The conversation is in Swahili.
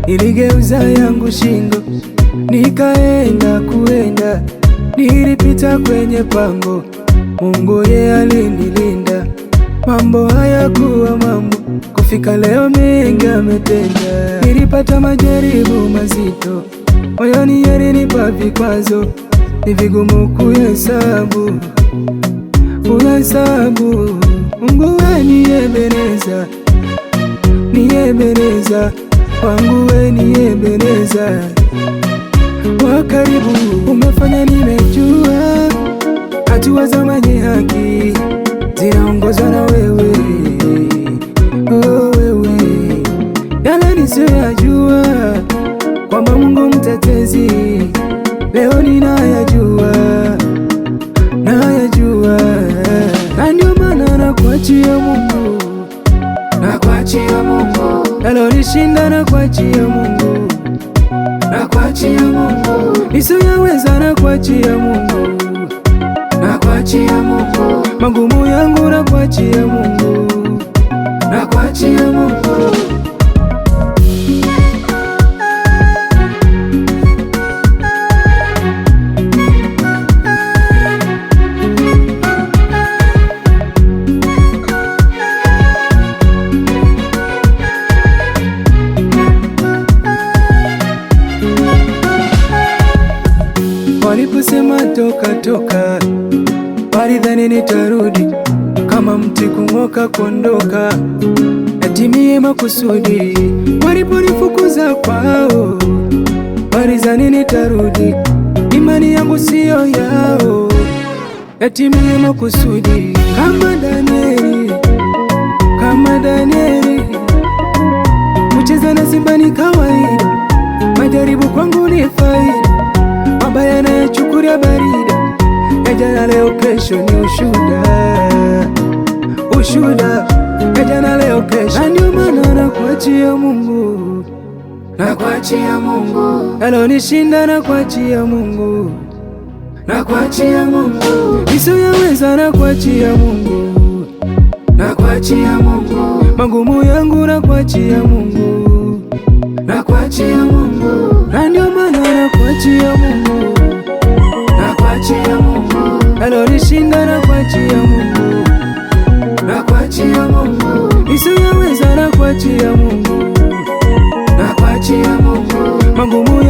niligeuza yangu shingo, nikaenda kuenda, nilipita kwenye pango, Mungu ye alinilinda. Mambo haya kuwa mambo, kufika leo mengi ametenda. Nilipata majaribu mazito, moyoni yalinipa vikwazo, ni vigumu kuhesabu. Mungu we ni Ebeneza, ni Ebeneza, wangu we ni Ebeneza. Wa karibu umefanya nimejua, hatua za mwenye haki zinaongozwa na wewe. Oh, wewe yale nisiyoyajua, kwamba Mungu mtetezi, leo ninayajua, nayajua. Na ndio maana nakuachia Mungu, nakuachia Mungu, yalonishinda nakuachia Mungu, nakuachia Mungu, nisiyoyaweza nakuachia Mungu, nakuachia Mungu, magumu yangu nakuachia Mungu, nakuachia Mungu. Waliposema toka toka, walidhani nitarudi kama mti kung'oka kuondoka, yatimie makusudi. Waliponifukuza kwao, walidhani nitarudi, imani yangu siyo yao, yatimie makusudi. Kama Danieli, kama Danieli, kucheza na simba ni kawaida, majaribu kwangu ni faida, mabaya nayachukulia barida, ya jana leo kesho ni ushuda, ushuda, ya jana leo kesho. Na ndio maana nakuachia Mungu, nakuachia Mungu, yalonishinda nakuachia Mungu, nakuachia Mungu, nisiyoyaweza nakuachia Mungu, nakuachia Mungu, magumu yangu nakuachia Mungu, nakuachia Mungu. Na ndio maana nakuachia Mungu, nakuachia Mungu, yalonishinda nakuachia Mungu, nakuachia Mungu, nisiyoyaweza nakuachia Mungu, nakuachia Mungu, magumu